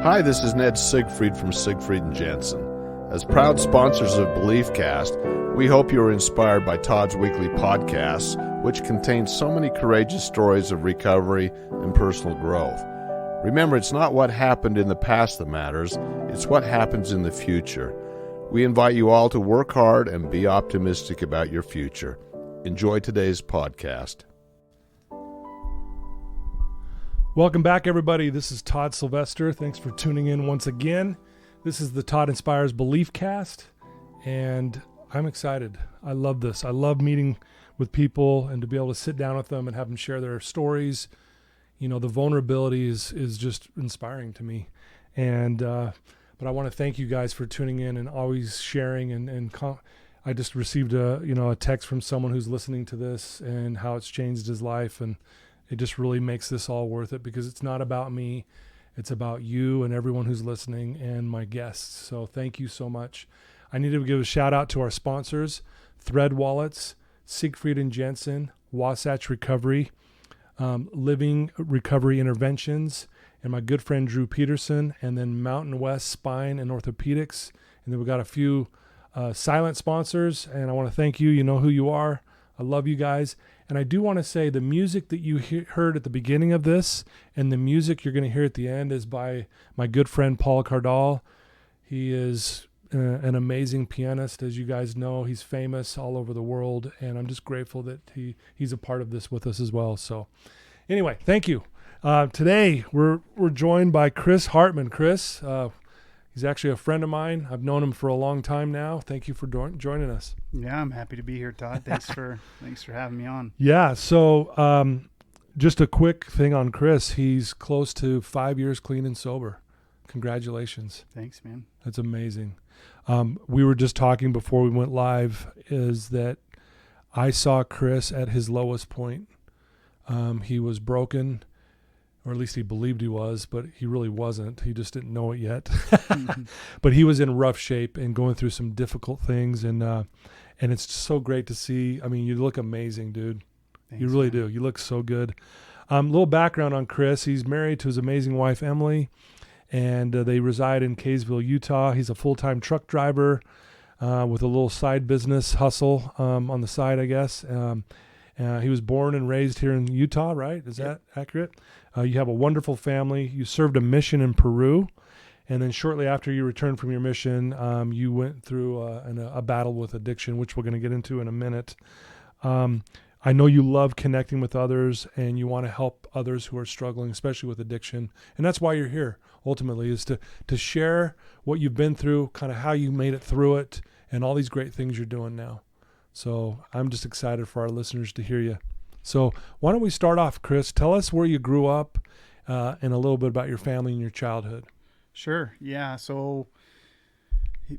Hi, this is Ned Siegfried from Siegfried and Jensen. As proud sponsors of BeliefCast, we hope you are inspired by Todd's weekly podcasts, which contain so many courageous stories of recovery and personal growth. Remember, it's not what happened in the past that matters, it's what happens in the future. We invite you all to work hard and be optimistic about your future. Enjoy today's podcast. Welcome back, everybody. This is Todd Sylvester. Thanks for tuning in once again. This is the Todd Inspires BeliefCast, and I'm excited. I love this. I love meeting with people and to be able to sit down with them and have them share their stories. You know, the vulnerability is just inspiring to me. And but I want to thank you guys for tuning in and always sharing. I just received a text from someone who's listening to this and how it's changed his life, and it just really makes this all worth it because it's not about me. It's about you and everyone who's listening and my guests. So thank you so much. I need to give a shout out to our sponsors, Thread Wallets, Siegfried and Jensen, Wasatch Recovery, Living Recovery Interventions, and my good friend Drew Peterson, and then Mountain West Spine and Orthopedics. And then we've got a few silent sponsors, and I want to thank you. You know who you are. I love you guys. And I do want to say the music that you heard at the beginning of this and the music you're going to hear at the end is by my good friend Paul Cardall. He is an amazing pianist. As you guys know, he's famous all over the world, and I'm just grateful that he's a part of this with us as well. So anyway, thank you. Today we're joined by Chris Hardman. Chris, he's actually a friend of mine. I've known him for a long time now. Thank you for joining us. Yeah, I'm happy to be here, Todd. Thanks for having me on. Yeah. So just a quick thing on Chris. He's close to 5 years clean and sober. Congratulations. Thanks, man. That's amazing. We were just talking before we went live is that I saw Chris at his lowest point. He was broken, or at least he believed he was, but he really wasn't. He just didn't know it yet. Mm-hmm. But he was in rough shape and going through some difficult things, and it's so great to see. I mean, you look amazing, dude. Thanks, you really do. You look so good. Little background on Chris. He's married to his amazing wife, Emily, and they reside in Kaysville, Utah. He's a full-time truck driver with a little side business hustle on the side, I guess. He was born and raised here in Utah, right? Is that accurate? You have a wonderful family. You served a mission in Peru, and then shortly after you returned from your mission, you went through a battle with addiction, which we're going to get into in a minute. I know you love connecting with others, and you want to help others who are struggling, especially with addiction, and that's why you're here, ultimately, is to share what you've been through, kind of how you made it through it, and all these great things you're doing now. So I'm just excited for our listeners to hear you. So why don't we start off, Chris? Tell us where you grew up and a little bit about your family and your childhood. Sure. Yeah. So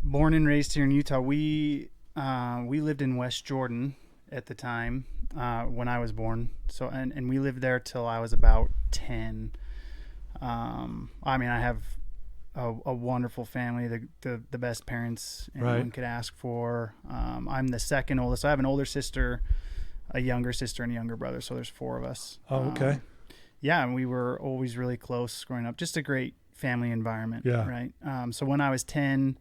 born and raised here in Utah. We lived in West Jordan at the time when I was born. So and we lived there till I was about 10. I mean, I have a wonderful family, the best parents anyone could ask for. I'm the second oldest. I have an older sister, a younger sister, and a younger brother. So there's 4 of us. Oh, okay. Yeah, and we were always really close growing up. Just a great family environment. Yeah. Right. So when I was 10,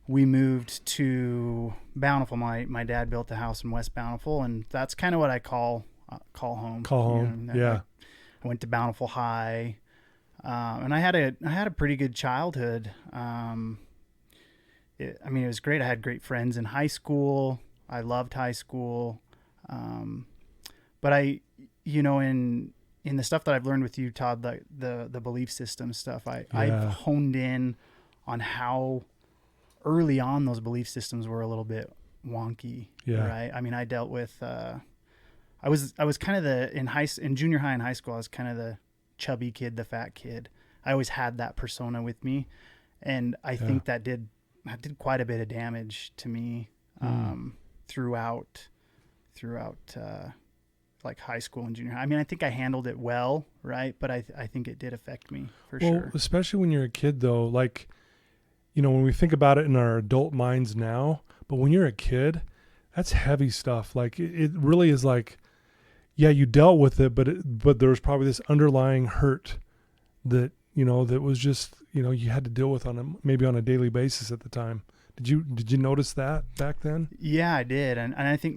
we moved to Bountiful. My dad built a house in West Bountiful, and that's kind of what I call home. Call home. You know, yeah. I went to Bountiful High. And I had a pretty good childhood. It was great. I had great friends in high school. I loved high school. But in the stuff that I've learned with you, Todd, the belief system stuff, I've honed in on how early on those belief systems were a little bit wonky. Yeah. Right. I mean, I dealt with, I was kind of in junior high and high school, I was kind of the chubby kid, the fat kid. I always had that persona with me, and I think that did quite a bit of damage to me throughout like high school and junior high. I mean, I think I handled it well, right? But I think it did affect me for sure. Especially when you're a kid, though. Like, you know, when we think about it in our adult minds now, but when you're a kid, that's heavy stuff. Like it really is like, yeah, you dealt with it, but there was probably this underlying hurt that that was just, you had to deal with maybe on a daily basis at the time. Did you notice that back then? Yeah, I did. And I think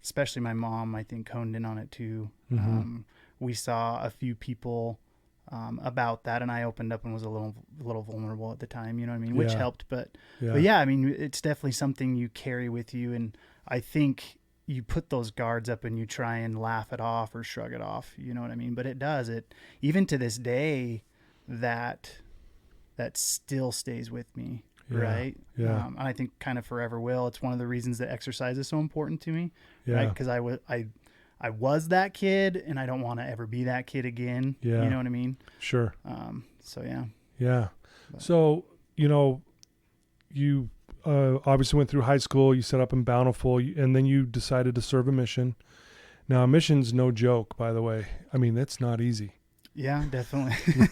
especially my mom, I think honed in on it too. Mm-hmm. We saw a few people, about that, and I opened up and was a little vulnerable at the time, you know what I mean? Which helped, but yeah, I mean, it's definitely something you carry with you. And I think you put those guards up and you try and laugh it off or shrug it off, you know what I mean? But even to this day, that still stays with me. Right. Yeah. And I think kind of forever will. It's one of the reasons that exercise is so important to me. Yeah. Right. Because I was that kid, and I don't want to ever be that kid again. Yeah. You know what I mean? Sure. So yeah. Yeah. But. So, you obviously went through high school, you set up in Bountiful, and then you decided to serve a mission. Now, a mission's no joke, by the way. I mean, that's not easy. Yeah, definitely.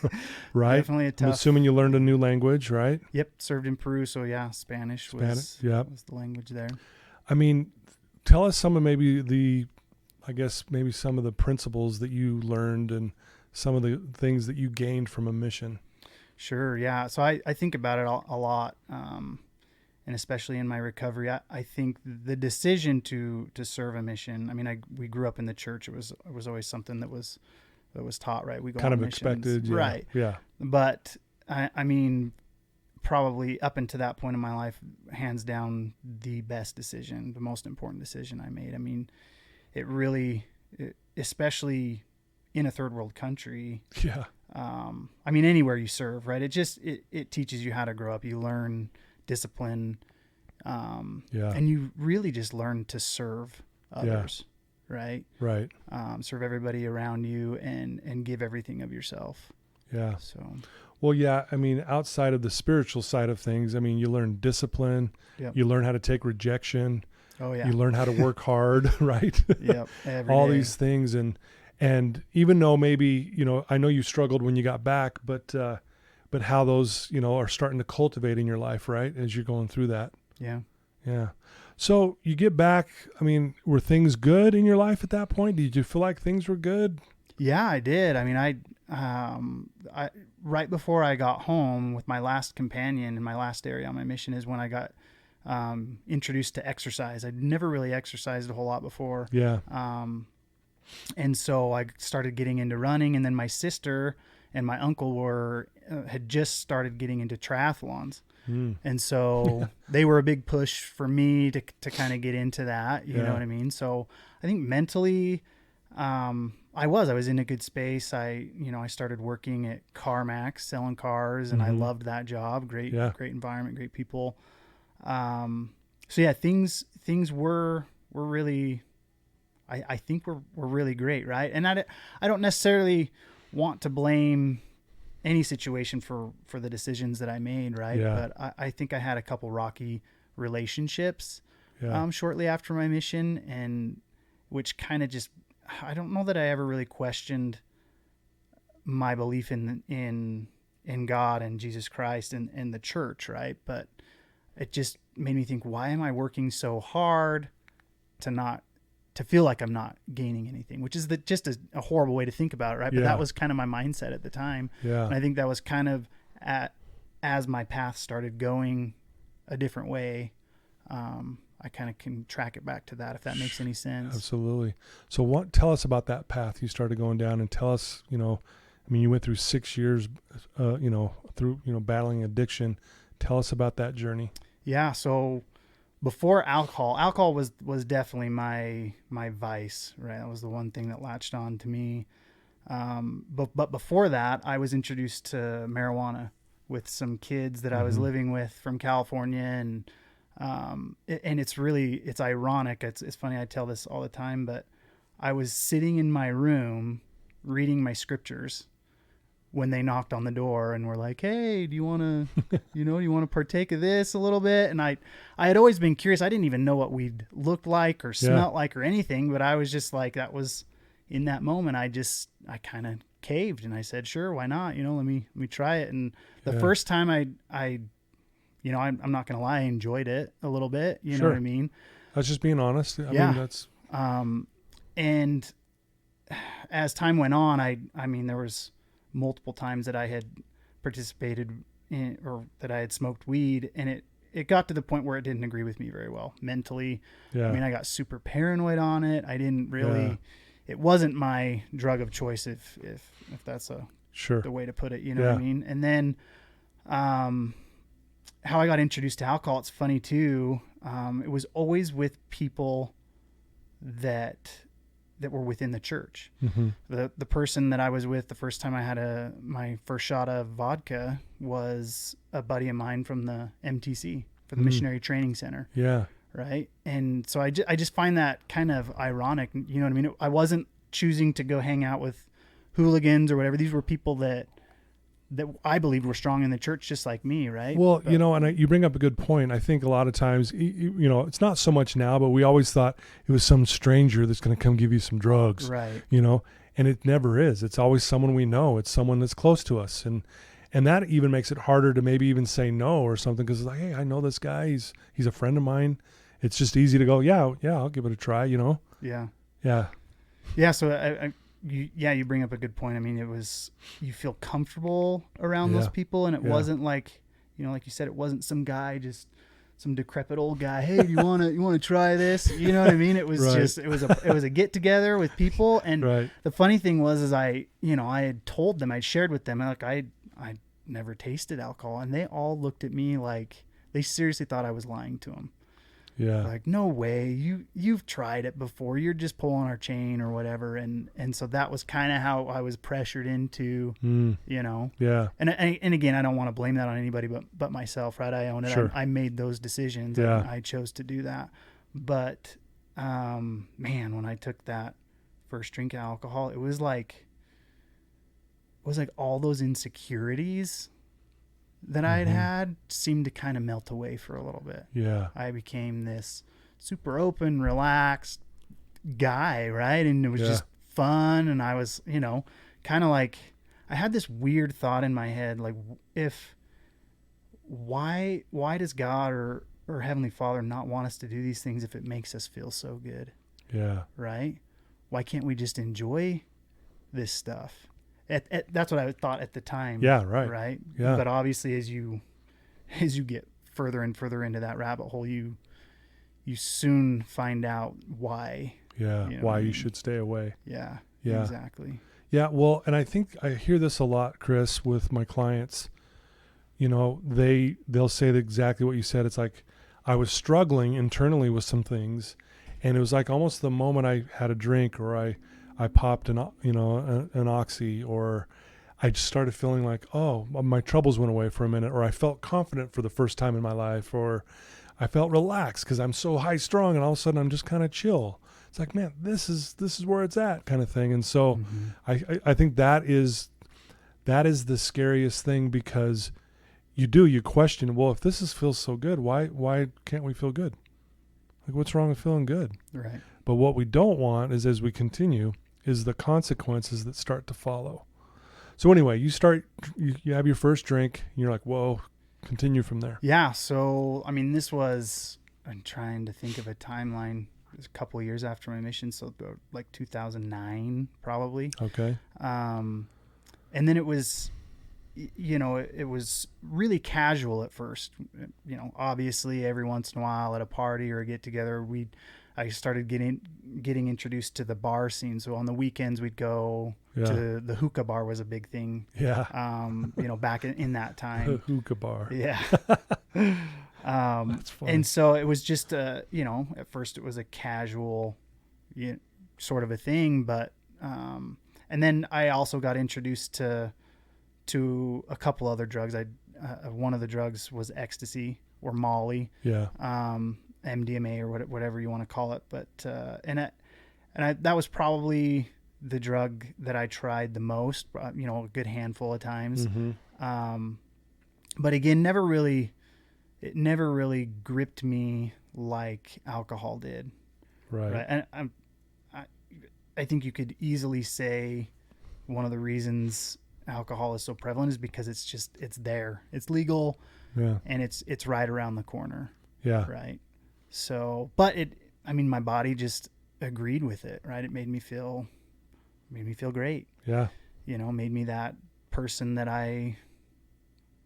Right? Definitely a tough. I'm assuming you learned a new language, right? Yep. Served in Peru. So yeah, Spanish was the language there. I mean, tell us some of maybe some of the principles that you learned and some of the things that you gained from a mission. Sure. Yeah. So I think about it a lot. And especially in my recovery, I think the decision to serve a mission, I mean, we grew up in the church. It was always something that was taught, right? We go kind on of missions. Expected. Yeah. Right. Yeah. But I mean, probably up until that point in my life, hands down, the best decision, the most important decision I made. I mean, it really, especially in a third world country. Yeah. I mean, anywhere you serve, right? It teaches you how to grow up. You learn discipline. And you really just learn to serve others. Right. Right. Serve everybody around you and give everything of yourself. Yeah. So. Well, yeah. I mean, outside of the spiritual side of things, I mean, you learn discipline. Yep. You learn how to take rejection. Oh yeah. You learn how to work hard. Right. Yep. All day. These things, and even though maybe I know you struggled when you got back, but how those are starting to cultivate in your life, right, as you're going through that. Yeah. Yeah. So you get back, I mean, were things good in your life at that point? Did you feel like things were good? Yeah, I did. I mean, I right before I got home with my last companion in my last area on my mission is when I got introduced to exercise. I'd never really exercised a whole lot before. Yeah. And so I started getting into running, and then my sister and my uncle had just started getting into triathlons. And so they were a big push for me to kind of get into that, you know what I mean? So I think mentally, I was in a good space. I started working at CarMax selling cars, and I loved that job. Great environment, great people. So yeah, things were really, I think were really great. Right. And I don't necessarily want to blame any situation for the decisions that I made, right? Yeah. But I think I had a couple rocky relationships shortly after my mission, and which kind of just, I don't know that I ever really questioned my belief in God and Jesus Christ and the church, right? But it just made me think, why am I working so hard to feel like I'm not gaining anything, which is just a horrible way to think about it, right? But that was kind of my mindset at the time. Yeah. And I think that was kind of as my path started going a different way, I kind of can track it back to that, if that makes any sense. Absolutely. So tell us about that path you started going down, and tell us, you went through 6 years, through, battling addiction. Tell us about that journey. Yeah. So before alcohol was definitely my vice, right? That was the one thing that latched on to me. But before that, I was introduced to marijuana with some kids that I was living with from California. And it's ironic. It's funny. I tell this all the time, but I was sitting in my room reading my scriptures when they knocked on the door and were like, "Hey, do you want to, partake of this a little bit?" And I had always been curious. I didn't even know what we'd looked like or smelt like or anything, but I was just like, that was in that moment. I kind of caved and I said, "Sure, why not? Let me try it." And the first time I'm not going to lie, I enjoyed it a little bit. You know what I mean? I was just being honest. I mean, that's, and as time went on, I mean, there was multiple times that I had participated in, or that I had smoked weed, and it got to the point where it didn't agree with me very well mentally. Yeah. I mean, I got super paranoid on it. I didn't really, it wasn't my drug of choice, if that's the way to put it, you know what I mean? And then, how I got introduced to alcohol, it's funny too. It was always with people that were within the church. Mm-hmm. The person that I was with the first time I had my first shot of vodka was a buddy of mine from the MTC, for the Missionary Training Center. Yeah. Right. And so I just find that kind of ironic. You know what I mean? I wasn't choosing to go hang out with hooligans or whatever. These were people that I believed were strong in the church, just like me. Right. Well, you know, and you bring up a good point. I think a lot of times, you know, it's not so much now, but we always thought it was some stranger that's going to come give you some drugs. Right. You know, and it never is. It's always someone we know. It's someone that's close to us. And that even makes it harder to maybe even say no or something, because it's like, hey, I know this guy. He's a friend of mine. It's just easy to go, yeah, I'll give it a try, you know? Yeah. Yeah. Yeah. So you bring up a good point. I mean, you feel comfortable around those people, and it wasn't like, you know, like you said, it wasn't some guy, just some decrepit old guy. Hey, do you want to try this? You know what I mean? It was just, it was a get together with people. And the funny thing was I had told them, I'd shared with them, like I never tasted alcohol, and they all looked at me like they seriously thought I was lying to them. Yeah. Like, no way, you've tried it before. You're just pulling our chain or whatever. And so that was kind of how I was pressured into, you know. Yeah. And again, I don't want to blame that on anybody but myself, right? I own it. Sure. I made those decisions. Yeah. And I chose to do that. But man, when I took that first drink of alcohol, it was like all those insecurities that I had seemed to kind of melt away for a little bit. Yeah. I became this super open, relaxed guy, right? And it was just fun. And I was, you know, kind of like, I had this weird thought in my head, like, why does God or Heavenly Father not want us to do these things if it makes us feel so good? Yeah. Right? Why can't we just enjoy this stuff? That's what I thought at the time. Yeah, right. Right. Yeah. But obviously, as you get further and further into that rabbit hole, you soon find out why. Yeah. You know why what I you mean? should stay away. Yeah. Yeah. Exactly. Yeah. Well, and I think I hear this a lot, Chris, with my clients. You know, they'll say exactly what you said. It's like, I was struggling internally with some things, and it was like almost the moment I had a drink, or I popped an oxy, or I just started feeling like, oh, my troubles went away for a minute, or I felt confident for the first time in my life, or I felt relaxed because I'm so high strung, and all of a sudden I'm just kind of chill. It's like, man, this is where it's at, kind of thing. And so I think that is the scariest thing, because you question, well, if this feels so good, why can't we feel good? Like, what's wrong with feeling good? Right. But what we don't want is, as we continue, is the consequences that start to follow. So anyway, you have your first drink, and you're like, whoa, continue from there. Yeah. So, I mean, I'm trying to think of a timeline. It was a couple of years after my mission. So like 2009, probably. Okay. And then it was, you know, it was really casual at first. You know, obviously every once in a while at a party or a get together, I started getting introduced to the bar scene. So on the weekends we'd go to the hookah bar, was a big thing. Yeah. You know, back in that time. The hookah bar. Yeah. That's funny. And so it was just you know, at first it was a casual sort of a thing, but and then I also got introduced to a couple other drugs. One of the drugs was ecstasy or Molly. Yeah. MDMA or whatever you want to call it, but that was probably the drug that I tried the most, you know, a good handful of times. But again, it never really gripped me like alcohol did. Right. And I think you could easily say one of the reasons alcohol is so prevalent is because it's there, it's legal, and it's right around the corner. Yeah. Right. So, but my body just agreed with it, right? It made me feel great. Yeah. You know, made me that person that I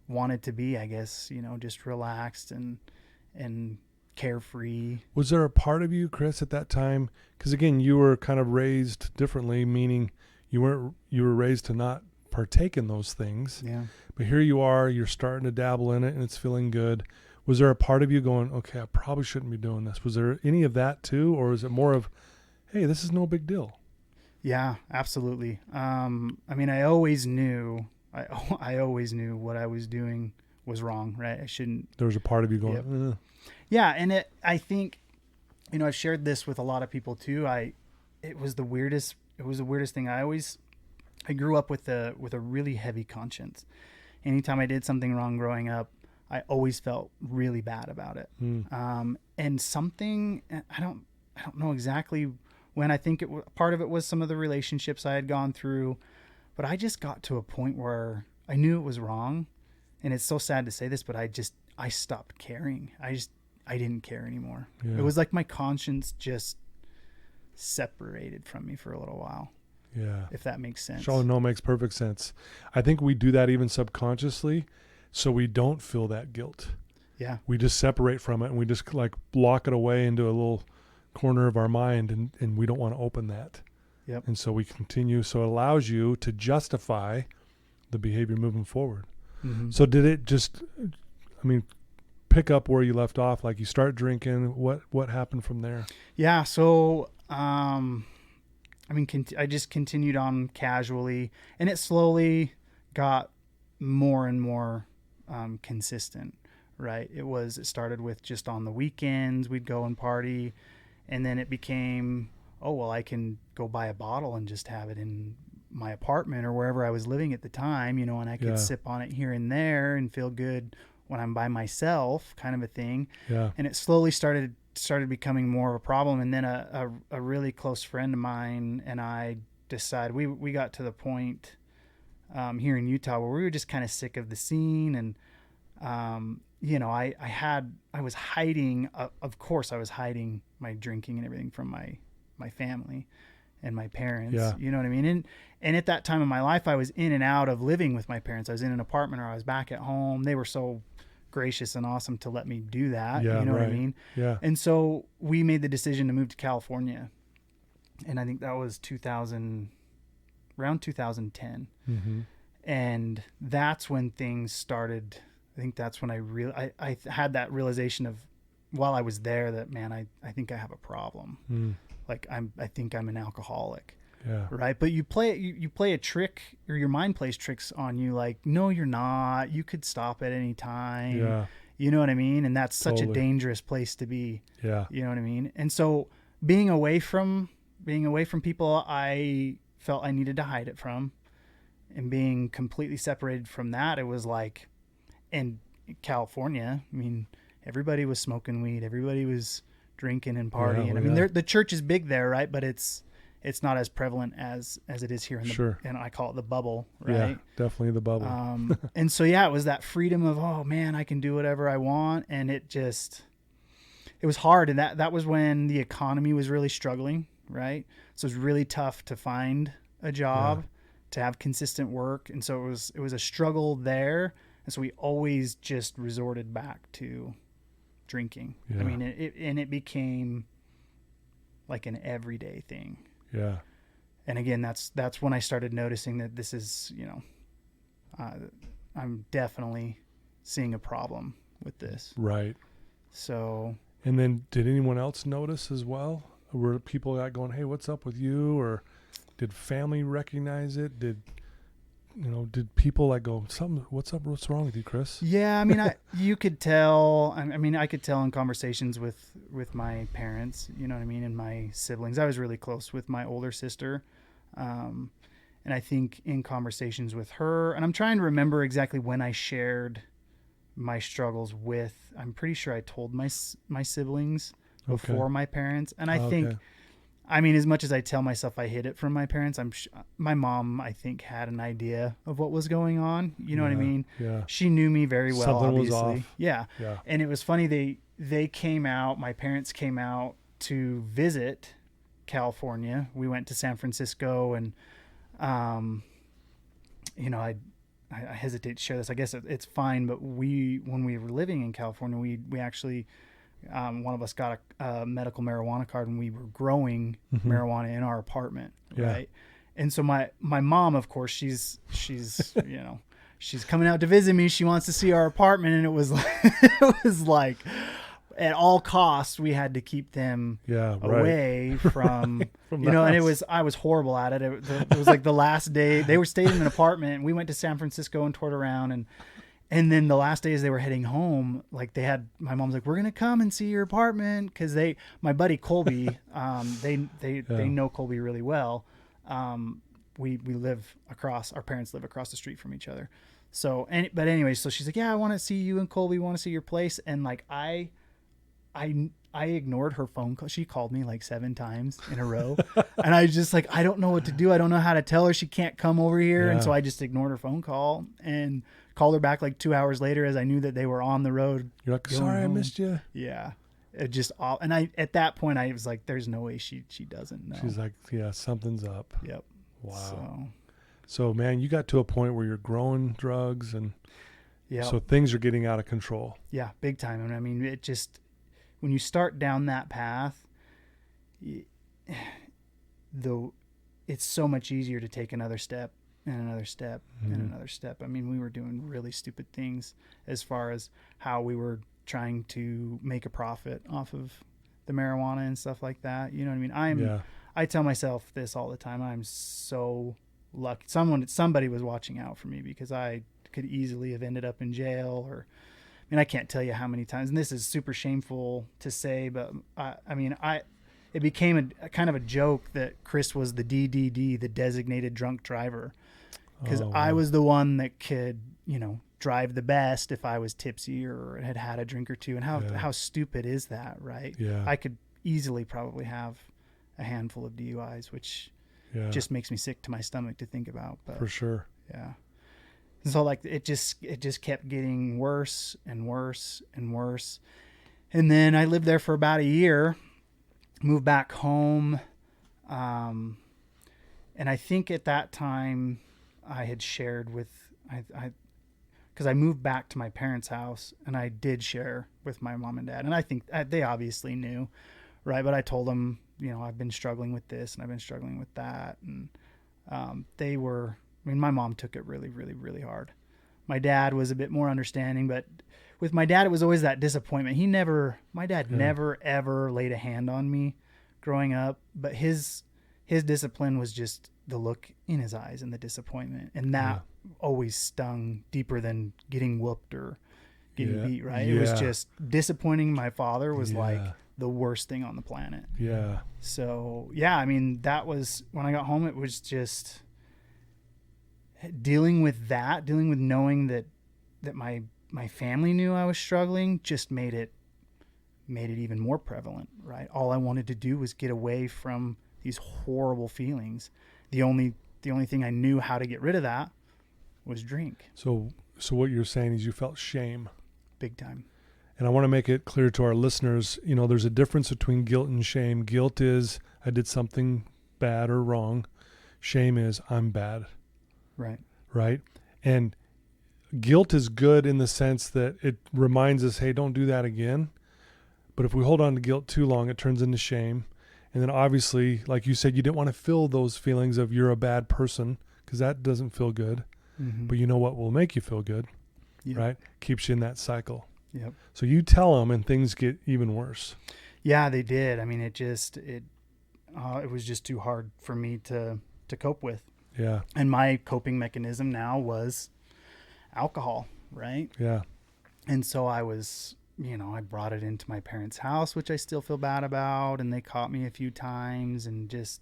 wanted to be, I guess, just relaxed and carefree. Was there a part of you, Chris, at that time? Because again, you were kind of raised differently, meaning you were raised to not partake in those things. Yeah. But here you are, you're starting to dabble in it and it's feeling good. Was there a part of you going, okay, I probably shouldn't be doing this? Was there any of that too? Or is it more of, hey, this is no big deal? Yeah, absolutely. I always knew, I always knew what I was doing was wrong, right? I shouldn't. There was a part of you going, Yep. Yeah. And I think, I've shared this with a lot of people too. It was the weirdest thing. I grew up with a really heavy conscience. Anytime I did something wrong growing up, I always felt really bad about it. And something, I don't know exactly when. I think part of it was some of the relationships I had gone through, but I just got to a point where I knew it was wrong. And it's so sad to say this, but I stopped caring. I didn't care anymore. Yeah. It was like my conscience just separated from me for a little while. Yeah. If that makes sense. Oh, no, makes perfect sense. I think we do that even subconsciously so we don't feel that guilt. Yeah. We just separate from it and we just like lock it away into a little corner of our mind and we don't want to open that. Yep. And so we continue. So it allows you to justify the behavior moving forward. Mm-hmm. So did it just, pick up where you left off? Like you start drinking, what happened from there? Yeah. So, I just continued on casually, and it slowly got more and more consistent, right? It started with just on the weekends, we'd go and party, and then it became, oh, well, I can go buy a bottle and just have it in my apartment or wherever I was living at the time, and I could sip on it here and there and feel good when I'm by myself, kind of a thing. Yeah. And it slowly started becoming more of a problem. And then a really close friend of mine and I decided, we got to the point here in Utah where we were just kind of sick of the scene. And, I was hiding, of course I was hiding my drinking and everything from my family and my parents. Yeah. You know what I mean? And at that time in my life, I was in and out of living with my parents. I was in an apartment or I was back at home. They were so gracious and awesome to let me do that. Yeah, you know right. what I mean? Yeah. And so we made the decision to move to California. And I think that was around 2010. Mm-hmm. And that's when things started. I think that's when I had that realization of, while I was there, that, man, I think I have a problem. Like I think I'm an alcoholic. Yeah. Right. But you play a trick, or your mind plays tricks on you. Like, no, you're not. You could stop at any time. Yeah. You know what I mean? And that's such a Totally. dangerous place to be. Yeah. You know what I mean? And so being away from people I felt I needed to hide it from, and being completely separated from that, it was like, and California, everybody was smoking weed. Everybody was drinking and partying. Yeah. The church is big there, right? But it's not as prevalent as it is here in the, and I call it the bubble, right? Yeah, definitely the bubble. And so, it was that freedom of, oh man, I can do whatever I want. And it was hard. And that was when the economy was really struggling, right? So it was really tough to find a job, to have consistent work. And so it was a struggle there. And so we always just resorted back to drinking. Yeah. It became like an everyday thing. Yeah. And again, that's when I started noticing that this is, I'm definitely seeing a problem with this. Right. So. And then did anyone else notice as well? Were people going, hey, what's up with you? Or did family recognize it? Did people like go, what's up? What's wrong with you, Chris? Yeah. You could tell, I could tell in conversations with my parents, you know what I mean? And my siblings. I was really close with my older sister. And I think in conversations with her, and I'm trying to remember exactly when I shared my struggles with, I'm pretty sure I told my siblings before my parents. And I think, as much as I tell myself I hid it from my parents, my mom, I think, had an idea of what was going on. You know what I mean? Yeah. She knew me very well, Something obviously. was off. Yeah. Yeah. And it was funny. They came out, my parents came out to visit California. We went to San Francisco, and, I hesitate to share this. I guess it's fine, but when we were living in California, we actually, one of us got a medical marijuana card when we were growing marijuana in our apartment. Yeah. Right. And so my mom, of course, she's she's coming out to visit me. She wants to see our apartment. And it was like at all costs, we had to keep them away from, from and I was horrible at it. It was like the last day they were staying in an apartment. We went to San Francisco and toured around, and then the last days they were heading home, like my mom's like, we're going to come and see your apartment. Cause my buddy Colby, they know Colby really well. We live our parents live across the street from each other. So, but anyway, so she's like, yeah, I want to see you and Colby, want to see your place. And like, I ignored her phone call. She called me like 7 times in a row. And I just like, I don't know what to do. I don't know how to tell her she can't come over here. Yeah. And so I just ignored her phone call and called her back like 2 hours later as I knew that they were on the road. You're like, sorry, I missed you. Yeah. It just, and at that point I was like, there's no way she doesn't know. She's like, yeah, something's up. Yep. Wow. So man, you got to a point where you're growing drugs and yeah. so things are getting out of control. Yeah, big time. And I mean, it just, when you start down that path, it's so much easier to take another step and another step and another step. I mean, we were doing really stupid things as far as how we were trying to make a profit off of the marijuana and stuff like that. You know what I mean? I tell myself this all the time. I'm so lucky. Somebody was watching out for me, because I could easily have ended up in jail, or, I mean, I can't tell you how many times, and this is super shameful to say, but it became a kind of a joke that Chris was the DDD, the designated drunk driver, because I was the one that could, drive the best if I was tipsy or had a drink or two. And how stupid is that, right? Yeah. I could easily probably have a handful of DUIs, which just makes me sick to my stomach to think about. But for sure. Yeah. And so like it just kept getting worse and worse and worse. And then I lived there for about a year, moved back home. And I think at that time I had shared with, because I moved back to my parents' house, and I did share with my mom and dad. And I think they obviously knew, right? But I told them, I've been struggling with this and I've been struggling with that. And my mom took it really, really, really hard. My dad was a bit more understanding, but with my dad, it was always that disappointment. My dad never, ever laid a hand on me growing up, but his discipline was just the look in his eyes and the disappointment. And that always stung deeper than getting whooped or getting beat, right? It was just disappointing my father was like the worst thing on the planet. Yeah. So, I mean, that was, when I got home, it was just dealing with knowing that my family knew I was struggling, just made it even more prevalent, right? All I wanted to do was get away from these horrible feelings. The only thing I knew how to get rid of that was drink. So what you're saying is you felt shame. Big time. And I want to make it clear to our listeners, there's a difference between guilt and shame. Guilt is I did something bad or wrong. Shame is I'm bad. Right. Right. And guilt is good in the sense that it reminds us, hey, don't do that again. But if we hold on to guilt too long, it turns into shame. And then obviously, like you said, you didn't want to feel those feelings of you're a bad person, because that doesn't feel good. Mm-hmm. But you know what will make you feel good, right? Keeps you in that cycle. Yep. So you tell them and things get even worse. Yeah, they did. I mean, it was just too hard for me to cope with. Yeah. And my coping mechanism now was alcohol, right? Yeah. And so I was, I brought it into my parents' house, which I still feel bad about. And they caught me a few times, and just,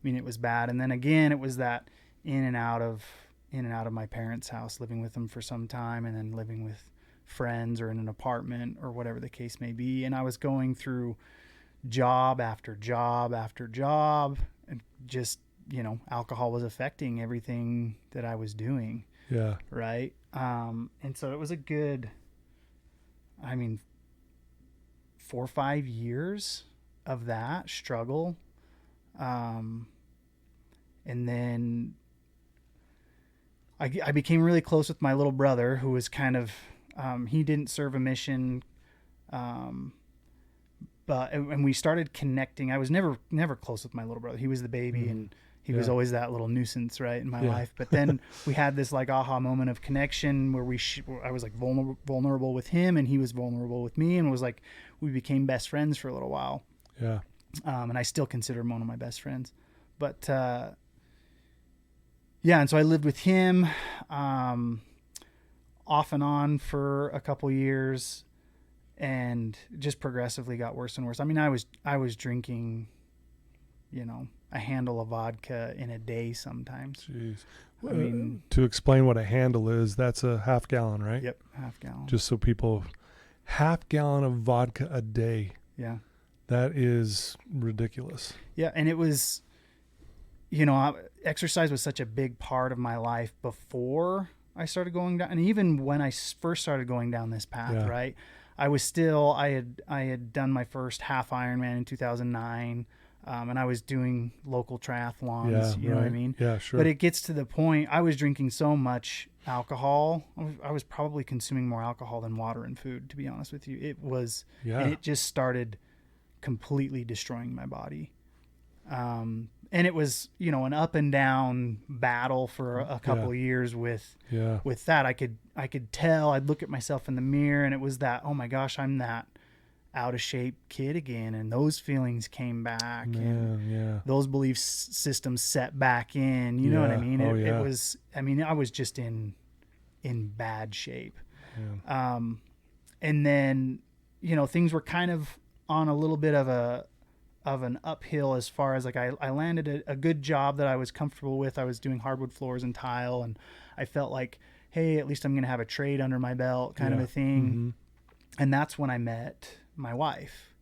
it was bad. And then again, it was that in and out of my parents' house, living with them for some time, and then living with friends or in an apartment or whatever the case may be. And I was going through job after job after job, and just, alcohol was affecting everything that I was doing. Yeah. Right. And so it was a good, 4 or 5 years of that struggle. And then I became really close with my little brother, who was kind of, he didn't serve a mission. And we started connecting. I was never close with my little brother. He was the baby, and he was always that little nuisance, right, in my life. But then we had this like aha moment of connection where I was like vulnerable with him, and he was vulnerable with me, and it was like we became best friends for a little while. Yeah. And I still consider him one of my best friends. But and so I lived with him off and on for a couple years, and just progressively got worse and worse. I mean, I was drinking, a handle of vodka in a day sometimes. Jeez. I mean, to explain what a handle is, that's a half gallon, right? Yep, half gallon. Just so people, half gallon of vodka a day. Yeah. That is ridiculous. Yeah, and it was, exercise was such a big part of my life before I started going down, and even when I first started going down this path, right? I had done my first half Ironman in 2009, and I was doing local triathlons, you know what I mean? Yeah, sure. But it gets to the point, I was drinking so much alcohol. I was probably consuming more alcohol than water and food, to be honest with you. It was, and it just started completely destroying my body. And it was, an up and down battle for a couple of years with that. I could tell. I'd look at myself in the mirror, and it was that, oh my gosh, I'm that out of shape kid again. And those feelings came back, and those belief systems set back in, you know what I mean? It was, I was just in bad shape. Yeah. And then, things were kind of on a little bit of an uphill as far as like I landed a good job that I was comfortable with. I was doing hardwood floors and tile, and I felt like, hey, at least I'm going to have a trade under my belt kind of a thing. Mm-hmm. And that's when I met my wife.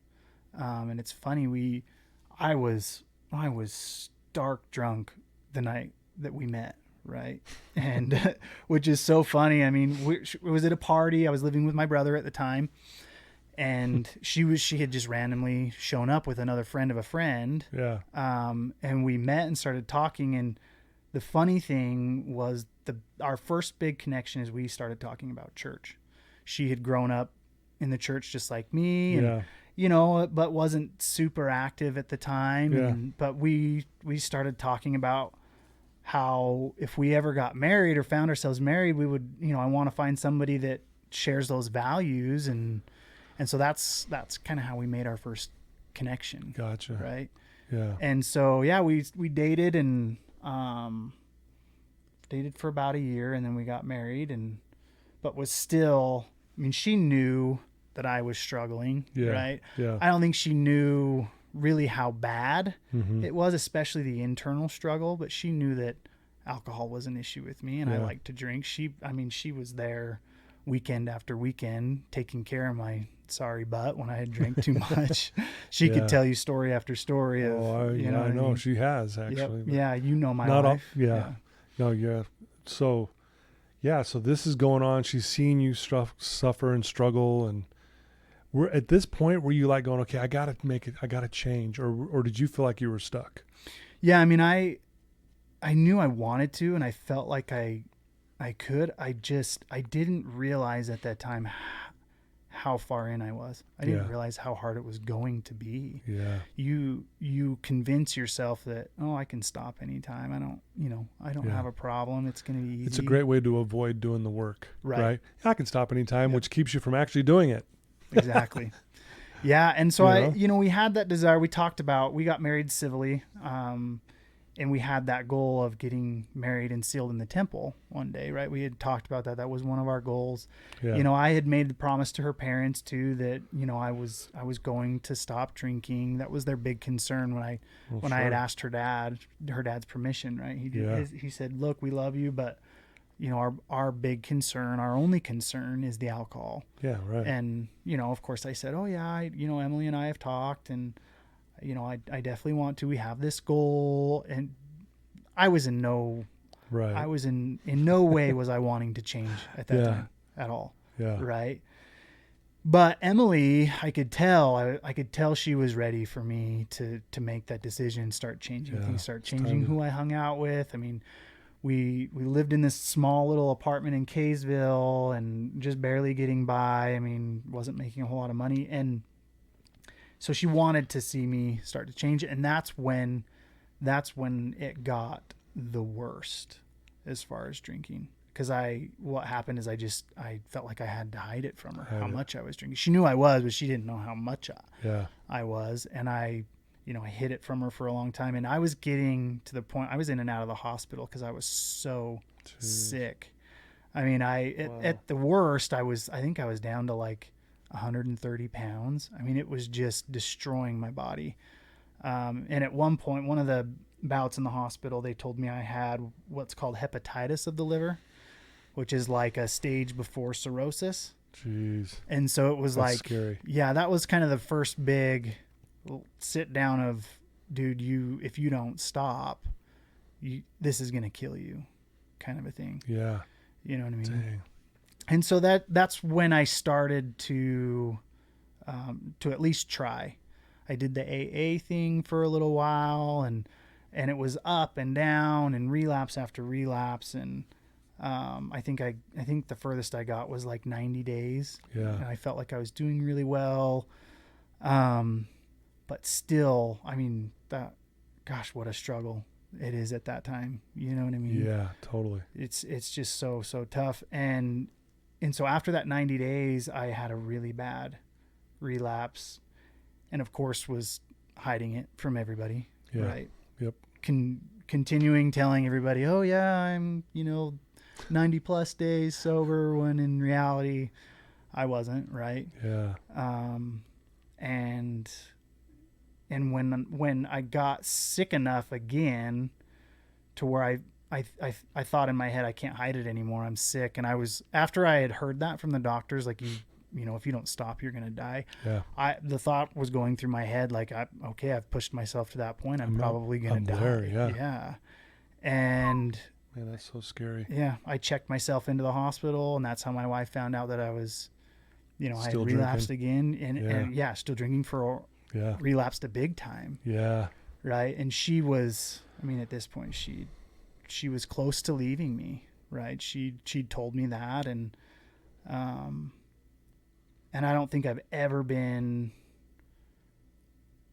And it's funny, I was stark drunk the night that we met, right? And which is so funny. I mean, it was at a party. I was living with my brother at the time. And she had just randomly shown up with another friend of a friend. Yeah. And we met and started talking. And the funny thing was our first big connection is we started talking about church. She had grown up in the church just like me, and but wasn't super active at the time. Yeah. But we started talking about how if we ever got married or found ourselves married, we would, I want to find somebody that shares those values, and so that's kind of how we made our first connection. Gotcha. Right. Yeah. And so, we dated and, dated for about a year, and then we got married, but was still, she knew that I was struggling. Yeah. Right. Yeah. I don't think she knew really how bad it was, especially the internal struggle, but she knew that alcohol was an issue with me, and I liked to drink. She was there weekend after weekend taking care of my sorry butt when I had drank too much. She could tell you story after story of, I know she has actually. Yep. Yeah. My life. No. Yeah. So this is going on. She's seeing you suffer and struggle. And we're at this point where you like going, okay, I got to make it, I got to change. Or did you feel like you were stuck? Yeah. I knew I wanted to, and I felt like I could. I didn't realize at that time how far in I was. I didn't realize how hard it was going to be. Yeah. You convince yourself that, I can stop anytime. I don't have a problem. It's going to be easy. It's a great way to avoid doing the work, right? I can stop anytime, which keeps you from actually doing it. Exactly. Yeah. And so we had that desire. We got married civilly. And we had that goal of getting married and sealed in the temple one day, right? We had talked about that. That was one of our goals. Yeah. I had made the promise to her parents too that, I was going to stop drinking. That was their big concern when I had asked her dad's permission, right? He said, look, we love you, but our big concern, our only concern is the alcohol. Yeah. Right. And, of course I said, oh yeah, Emily and I have talked, and I definitely want to. We have this goal, and I was in no way was I wanting to change at that time at all. Yeah. Right. But Emily, I could tell she was ready for me to make that decision, start changing things, start changing who I hung out with. we lived in this small little apartment in Kaysville and just barely getting by. I mean, wasn't making a whole lot of money. And so she wanted to see me start to change it. And that's when it got the worst as far as drinking. Because what happened is I felt like I had to hide it from her, how much I was drinking. She knew I was, but she didn't know how much I was. And I hid it from her for a long time. And I was getting to the point, I was in and out of the hospital because I was so sick. I mean, at the worst, I think I was down to like 130 pounds. I mean, it was just destroying my body. And at one point, one of the bouts in the hospital, they told me I had what's called hepatitis of the liver, which is like a stage before cirrhosis. Jeez. And so it was That's like, scary. Yeah, that was kind of the first big sit down of, dude, if you don't stop, this is going to kill you, kind of a thing. Yeah. You know what I mean? Dang. And so that's when I started to at least try. I did the AA thing for a little while, and it was up and down and relapse after relapse. And I think the furthest I got was like 90 days. Yeah. And I felt like I was doing really well. But still, I mean, gosh, what a struggle it is at that time. You know what I mean? Yeah, totally. It's just so tough. And so after that 90 days, I had a really bad relapse, and of course was hiding it from everybody. Yeah. Right. Yep. Continuing telling everybody, oh yeah, I'm 90 plus days sober, when in reality I wasn't. Right. Yeah. And when I got sick enough again to where I thought in my head, I can't hide it anymore, I'm sick. And after I had heard that from the doctors, like, if you don't stop, you're going to die. Yeah. The thought was going through my head, like, okay, I've pushed myself to that point. I'm probably going to die. There, yeah. Yeah. And man, that's so scary. Yeah. I checked myself into the hospital, and that's how my wife found out that I was, I had Still relapsed drinking. again, and still drinking relapsed a big time. Yeah. Right. And she was, at this point, she was close to leaving me. Right. She told me that. And I don't think I've ever been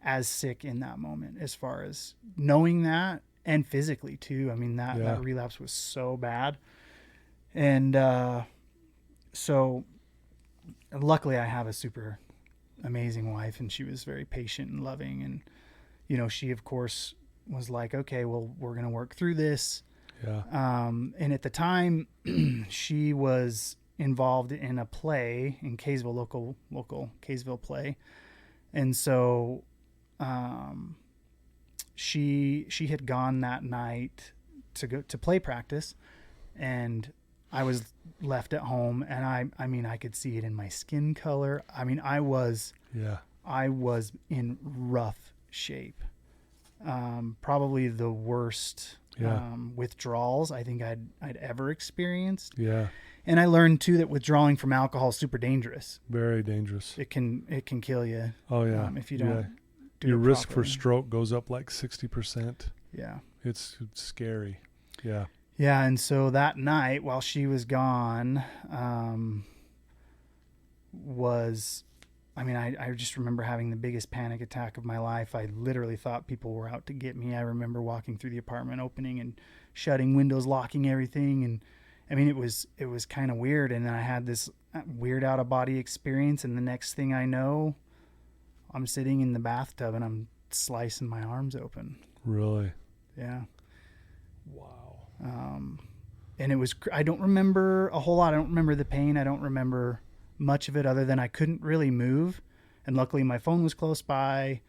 as sick in that moment, as far as knowing that, and physically too. That relapse was so bad. And so luckily I have a super amazing wife, and she was very patient and loving. And, she of course was like, okay, well, we're going to work through this. Yeah. And at the time she was involved in a play in Kaysville, local Kaysville play. And so, she had gone that night to go to play practice, and I was left at home, and I could see it in my skin color. I was in rough shape. Probably the worst withdrawals I think I'd ever experienced. Yeah. And I learned too that withdrawing from alcohol is super dangerous. Very dangerous. It can kill you. Oh yeah. If you don't do your it risk properly. for stroke goes up like 60%. Yeah. It's scary. Yeah. Yeah, and so that night while she was gone, I just remember having the biggest panic attack of my life. I literally thought people were out to get me. I remember walking through the apartment, opening and shutting windows, locking everything. And it was kind of weird. And then I had this weird out of body experience. And the next thing I know, I'm sitting in the bathtub and I'm slicing my arms open. Really? Yeah. Wow. And it was, I don't remember a whole lot. I don't remember the pain. I don't remember much of it other than I couldn't really move. And luckily my phone was close by,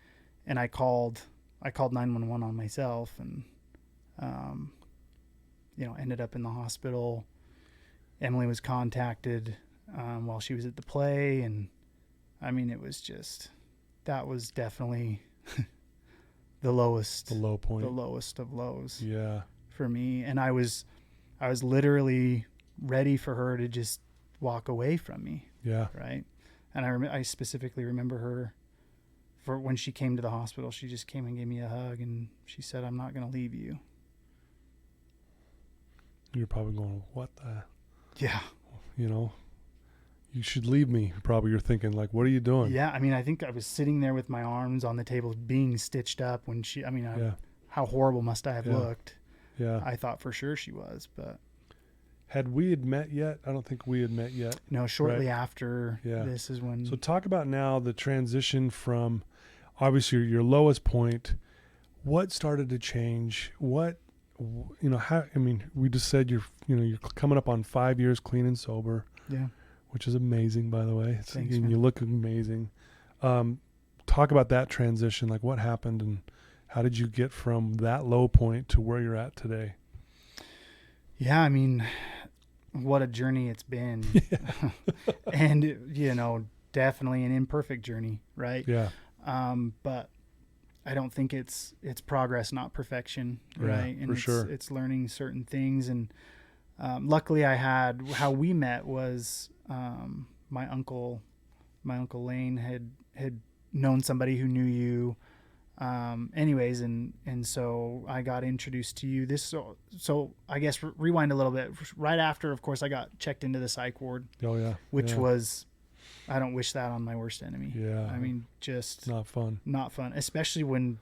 and I called 911 on myself, and, ended up in the hospital. Emily was contacted, while she was at the play. And it was just, that was definitely the low point, the lowest of lows. Yeah. For me. And I was literally ready for her to just walk away from me. Yeah. Right. And I specifically remember her, for when she came to the hospital, she just came and gave me a hug, and she said, "I'm not going to leave you." You're probably going, what the, Yeah. You should leave me. Probably you're thinking like, what are you doing? Yeah. I mean, I think I was sitting there with my arms on the table being stitched up when how horrible must I have looked? Yeah. I thought for sure she was, but. Had we had met yet? I don't think we had met yet. No, shortly after this is when. So talk about now the transition from obviously your lowest point. What started to change? We just said you're coming up on 5 years clean and sober. Yeah. Which is amazing, by the way. Thanks, and man. you look amazing. Talk about that transition. Like what happened and how did you get from that low point to where you're at today? Yeah. I mean, what a journey it's been. And, definitely an imperfect journey, right? Yeah. But I don't think it's progress, not perfection, right? And for sure. It's learning certain things. And luckily how we met was my uncle Lane had known somebody who knew you. Anyways, and so I got introduced to you. So I guess rewind a little bit. Right after, of course, I got checked into the psych ward. Oh yeah. Which was, I don't wish that on my worst enemy. Yeah. I mean, just not fun, especially when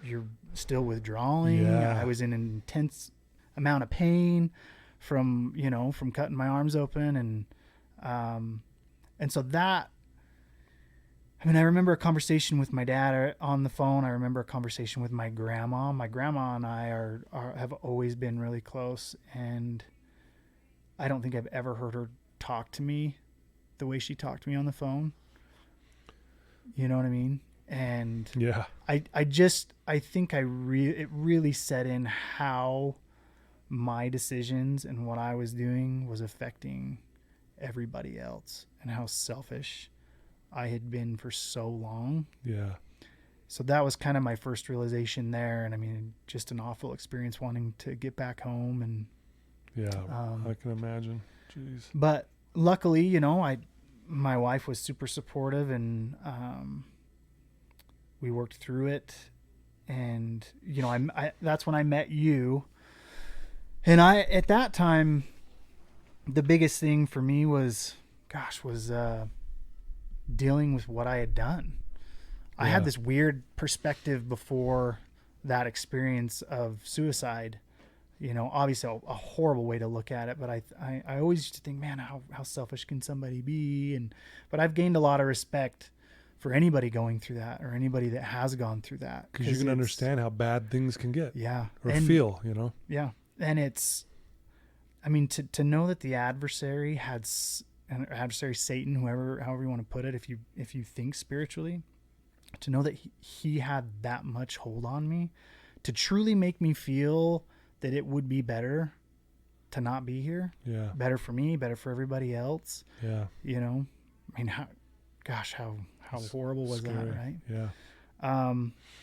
you're still withdrawing. Yeah. I was in an intense amount of pain from cutting my arms open. And so that, I mean, I remember a conversation with my dad on the phone. I remember a conversation with my grandma. My grandma and I have always been really close, and I don't think I've ever heard her talk to me the way she talked to me on the phone. You know what I mean? And yeah, I think it really set in how my decisions and what I was doing was affecting everybody else, and how selfish I had been for so long. Yeah. So that was kind of my first realization there. And I mean, just an awful experience wanting to get back home. And yeah, I can imagine. Jeez. But luckily, my wife was super supportive, and we worked through it. And, that's when I met you. And at that time, the biggest thing for me was dealing with what I had done. I had this weird perspective before that experience of suicide. Obviously a horrible way to look at it, but I always used to think, man, how selfish can somebody be? But I've gained a lot of respect for anybody going through that, or anybody that has gone through that. Because you can understand how bad things can get. Yeah. Or feel, Yeah. And it's, I mean, to know that the adversary Satan, however you want to put it, if you think spiritually, to know that he had that much hold on me, to truly make me feel that it would be better to not be here. Yeah. Better for me, better for everybody else. Yeah. I mean, how horrible was scary. that, right? Yeah.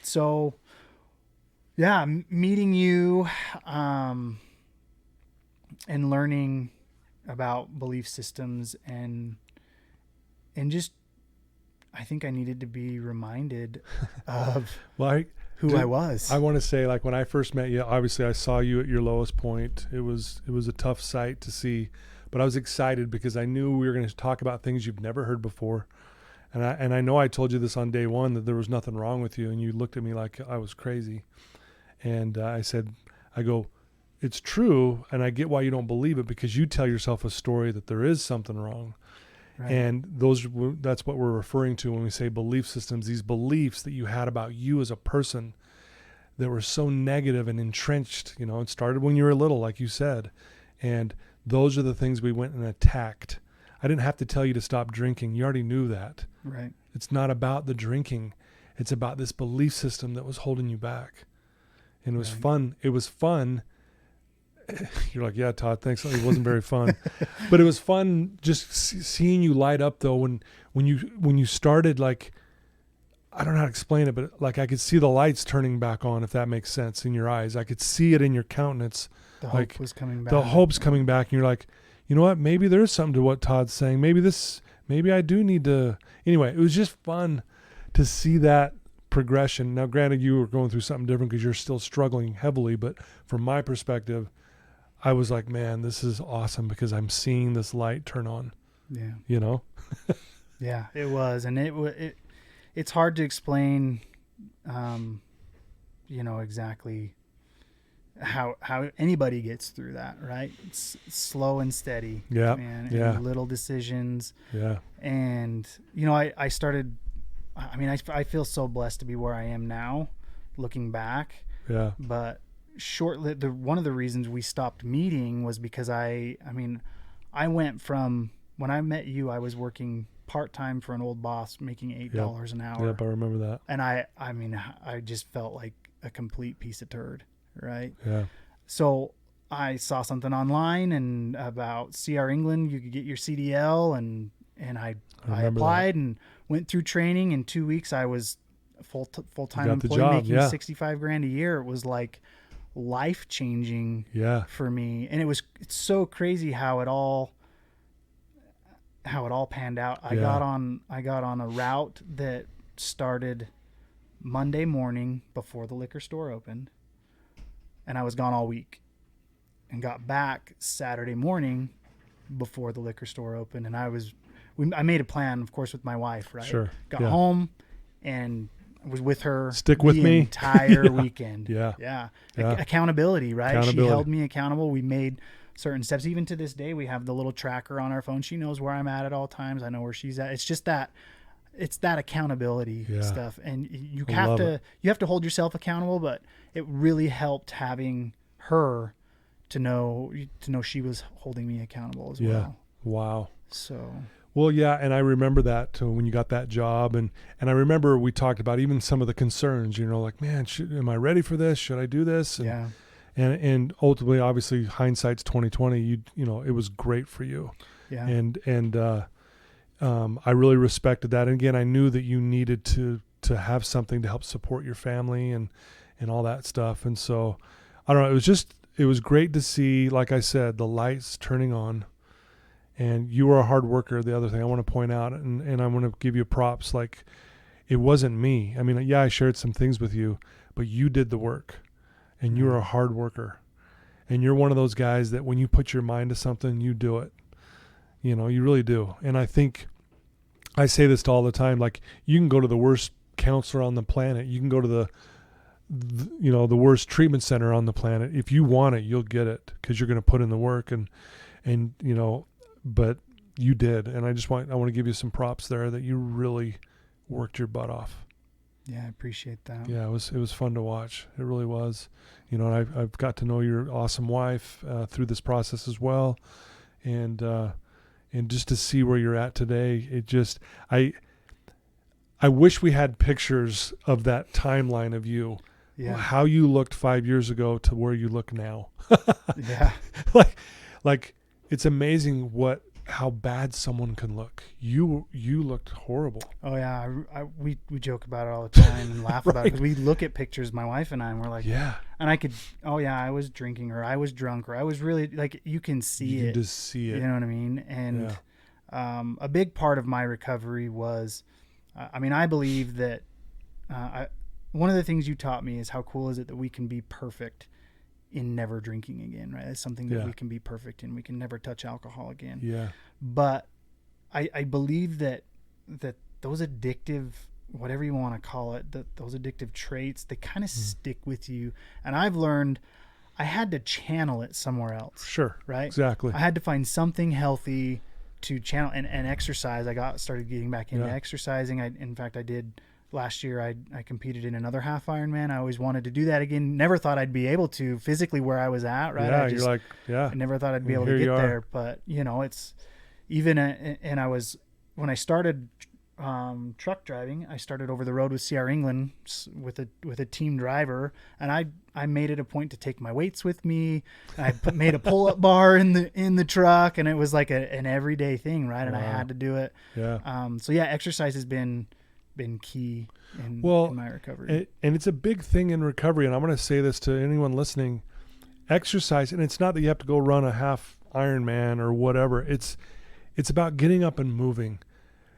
So yeah, meeting you, and learning about belief systems and just, I think I needed to be reminded of who I was. I want to say, like, when I first met you, obviously I saw you at your lowest point. It was a tough sight to see, but I was excited because I knew we were going to talk about things you've never heard before. And I know I told you this on day one, that there was nothing wrong with you, and you looked at me like I was crazy. And I go, it's true, and I get why you don't believe it, because you tell yourself a story that there is something wrong. Right. And that's what we're referring to when we say belief systems, these beliefs that you had about you as a person that were so negative and entrenched. It started when you were little, like you said. And those are the things we went and attacked. I didn't have to tell you to stop drinking. You already knew that. Right. It's not about the drinking. It's about this belief system that was holding you back. And it was fun. It was fun. You're like, yeah, Todd, thanks. It wasn't very fun, but it was fun just seeing you light up though. When you started, like, I don't know how to explain it, but like I could see the lights turning back on, if that makes sense, in your eyes. I could see it in your countenance. The hope was coming back. The hope's coming back. And you're like, you know what? Maybe there's something to what Todd's saying. Maybe I do need to. Anyway, it was just fun to see that progression. Now, granted, you were going through something different because you're still struggling heavily, but from my perspective, I was like, man, this is awesome because I'm seeing this light turn on. Yeah. You know? Yeah, it was. And it's hard to explain, exactly how anybody gets through that, right? It's slow and steady. Yeah. Man, Yeah. and little decisions. Yeah. And, I started, I feel so blessed to be where I am now, looking back. Yeah. But one of the reasons we stopped meeting was because I went from, when I met you, I was working part-time for an old boss making $8 an hour. Yep, I remember that. And I just felt like a complete piece of turd, right? Yeah. So I saw something online and about CR England, you could get your CDL, and I applied and went through training. In 2 weeks, I was full-time employee making $65,000 a year. It was like life-changing for me. And it's so crazy how it all panned out. I got on a route that started Monday morning before the liquor store opened, and I was gone all week, and got back Saturday morning before the liquor store opened. And I made a plan, of course, with my wife, right? Sure. Got home and was with her the entire weekend. Yeah. Accountability, right? She held me accountable. We made certain steps. Even to this day, we have the little tracker on our phone. She knows where I'm at all times. I know where she's at. It's just that accountability stuff. And you have to hold yourself accountable, but it really helped having her to know she was holding me accountable as well. Wow. So. Well, yeah, and I remember that when you got that job, and I remember we talked about even some of the concerns, like, man, am I ready for this? Should I do this? And ultimately, obviously, hindsight's 2020. It was great for you. Yeah. And I really respected that. And again, I knew that you needed to have something to help support your family and all that stuff. And so, I don't know. It was great to see, like I said, the lights turning on. And you were a hard worker. The other thing I want to point out, and I want to give you props. Like, it wasn't me. I mean, I shared some things with you, but you did the work, and you were a hard worker. And you're one of those guys that when you put your mind to something, you do it. You really do. And I think I say this to all the time. Like, you can go to the worst counselor on the planet. You can go to the worst treatment center on the planet. If you want it, you'll get it because you're going to put in the work and but you did. And I want to give you some props there that you really worked your butt off. Yeah, I appreciate that. Yeah, it was fun to watch. It really was. And I've got to know your awesome wife through this process as well. And just to see where you're at today, I wish we had pictures of that timeline of you. Yeah. How you looked 5 years ago to where you look now. Yeah. Like it's amazing how bad someone can look. You looked horrible. Oh yeah, we joke about it all the time and laugh about it because we look at pictures, my wife and I, and we're like, yeah. And I was drinking, or I was drunk, or I was really, like, you can see it. You can just see it. You know what I mean? And a big part of my recovery was, I believe that one of the things you taught me is how cool is it that we can be perfect in never drinking again, right? That's something that we can be perfect in. We can never touch alcohol again. Yeah. But I believe that those addictive, whatever you want to call it, those addictive traits, they kind of stick with you. And I've learned I had to channel it somewhere else. Sure. Right? Exactly. I had to find something healthy to channel and exercise. I started getting back into exercising. In fact, I did. Last year, I competed in another half Ironman. I always wanted to do that again. Never thought I'd be able to physically where I was at, right? I never thought I'd be able to get there. But, it's even, when I started truck driving, I started over the road with CR England with a team driver. And I made it a point to take my weights with me. I made a pull-up bar in the truck, and it was like an everyday thing, right? And I had to do it. Yeah. Exercise has been key in my recovery. And it's a big thing in recovery. And I'm going to say this to anyone listening, exercise. And it's not that you have to go run a half Ironman or whatever. It's about getting up and moving.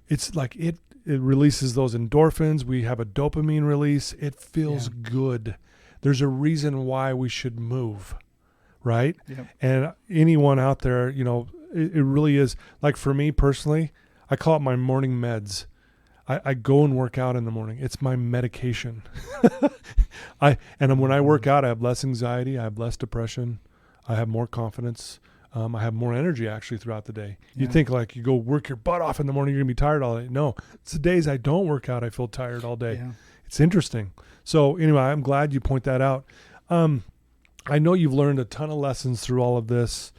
It's like it releases those endorphins. We have a dopamine release. It feels good. There's a reason why we should move, right? Yep. And anyone out there, you know, it really is. Like for me personally, I call it my morning meds. I go and work out in the morning. It's my medication. When I work out, I have less anxiety. I have less depression. I have more confidence. I have more energy actually throughout the day. You think like you go work your butt off in the morning, you're gonna be tired all day. No, it's the days I don't work out, I feel tired all day. Yeah. It's interesting. So anyway, I'm glad you point that out. I know you've learned a ton of lessons through all of this,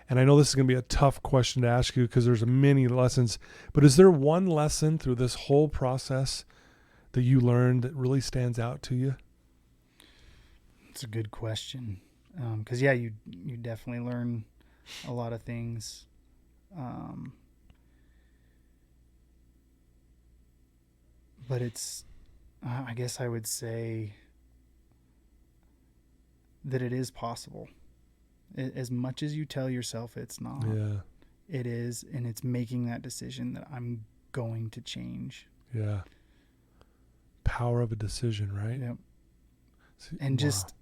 and I know this is going to be a tough question to ask you because there's many lessons, but is there one lesson through this whole process that you learned that really stands out to you? It's a good question. 'Cause yeah, you definitely learn a lot of things. But it's, I guess I would say that it is possible. As much as you tell yourself it's not, it is, and it's making that decision that I'm going to change. Yeah. Power of a decision, right? Yep. And just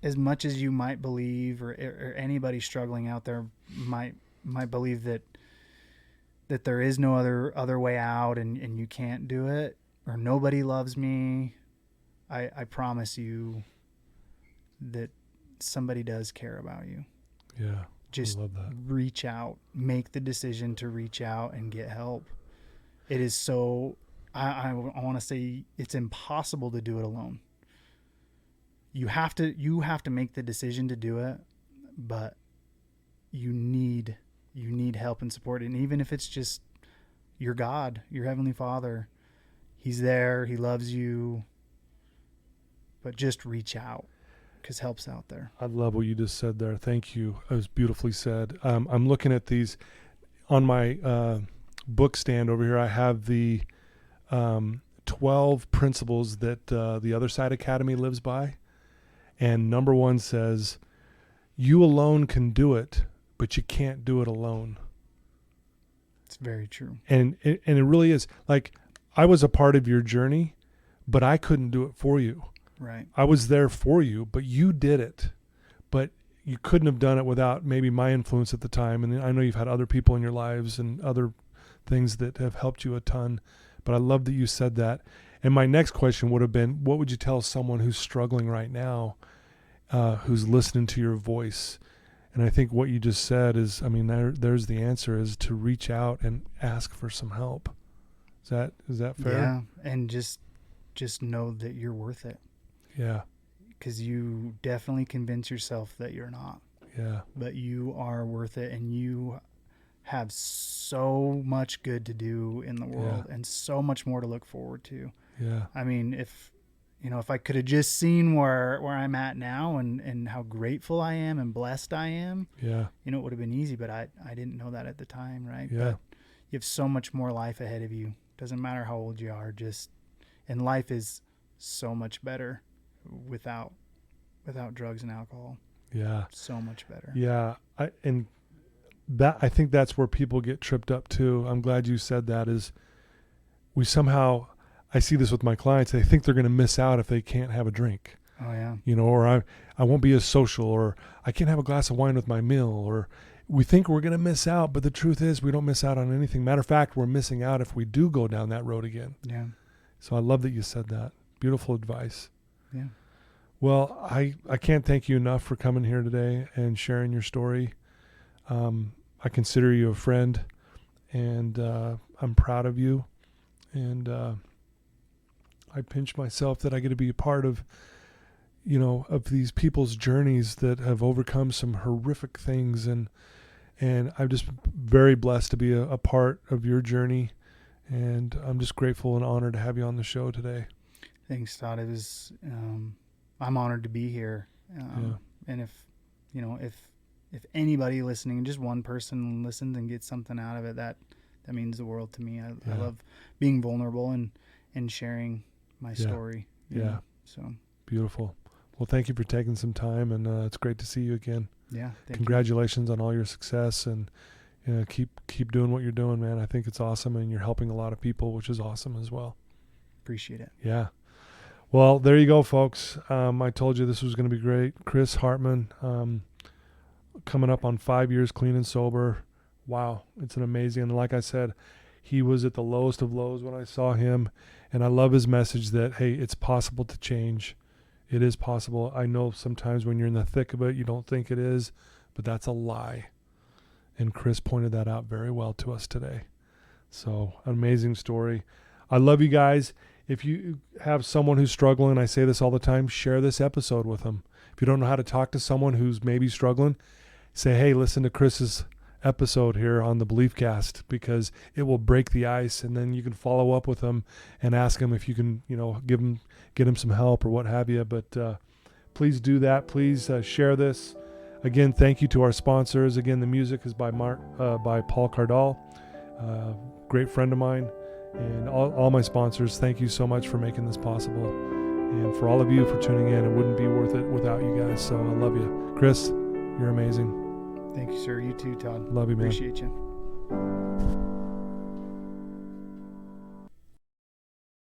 as much as you might believe, or anybody struggling out there might believe that there is no other way out, and you can't do it, or nobody loves me, I promise you that somebody does care about you. Yeah. Just I love that. reach out, make the decision to reach out and get help. It is so, I want to say it's impossible to do it alone. You have to make the decision to do it, but you need help and support. And even if it's just your God, your Heavenly Father, He's there, He loves you, but just reach out, because help's out there. I love what you just said there. Thank you. It was beautifully said. I'm looking at these on my book stand over here. I have the 12 principles that the Other Side Academy lives by. And number 1 says, you alone can do it, but you can't do it alone. It's very true. And it really is. Like, I was a part of your journey, but I couldn't do it for you. Right. I was there for you, but you did it. But you couldn't have done it without maybe my influence at the time. And I know you've had other people in your lives and other things that have helped you a ton. But I love that you said that. And my next question would have been, what would you tell someone who's struggling right now, who's listening to your voice? And I think what you just said is, I mean, there's the answer, is to reach out and ask for some help. Is that fair? Yeah, and just know that you're worth it. Yeah. Because you definitely convince yourself that you're not. Yeah. But you are worth it, and you have so much good to do in the world, and so much more to look forward to. Yeah. I mean, if I could have just seen where I'm at now and how grateful I am and blessed I am, it would have been easy, but I didn't know that at the time, right? Yeah. But you have so much more life ahead of you. Doesn't matter how old you are, and life is so much better without drugs and alcohol. Yeah. So much better. Yeah. I think that's where people get tripped up too. I'm glad you said that. Is we somehow, I see this with my clients, they think they're going to miss out if they can't have a drink. Oh yeah. Or I won't be as social, or I can't have a glass of wine with my meal, or we think we're going to miss out, but the truth is we don't miss out on anything. Matter of fact, we're missing out if we do go down that road again. Yeah. So I love that you said that. Beautiful advice. Yeah. Well, I can't thank you enough for coming here today and sharing your story. I consider you a friend, and I'm proud of you. And I pinch myself that I get to be a part of, of these people's journeys that have overcome some horrific things. And I'm just very blessed to be a part of your journey. And I'm just grateful and honored to have you on the show today. Thanks, Todd. It was, I'm honored to be here. And if anybody listening, just one person listens and gets something out of it, that means the world to me. I love being vulnerable and sharing my story. Yeah. So beautiful. Well, thank you for taking some time, and it's great to see you again. Yeah. Congratulations on all your success, and keep doing what you're doing, man. I think it's awesome, and you're helping a lot of people, which is awesome as well. Appreciate it. Yeah. Well, there you go, folks. I told you this was going to be great. Chris Hardman, coming up on 5 years clean and sober. Wow, it's an amazing. And like I said, he was at the lowest of lows when I saw him, and I love his message that, hey, it's possible to change. It is possible. I know sometimes when you're in the thick of it, you don't think it is, but that's a lie. And Chris pointed that out very well to us today. So, an amazing story. I love you guys. If you have someone who's struggling, I say this all the time, share this episode with them. If you don't know how to talk to someone who's maybe struggling, say, hey, listen to Chris's episode here on the Belief Cast, because it will break the ice, and then you can follow up with them and ask them if you can, get him some help or what have you. But please do that. Please share this. Again, thank you to our sponsors. Again, the music is by Paul Cardall, great friend of mine, and all my sponsors. Thank you so much for making this possible, and for all of you for tuning in. It wouldn't be worth it without you guys. So I love you, Chris. You're amazing. Thank you, sir. You too, Todd. Love you, man. Appreciate you.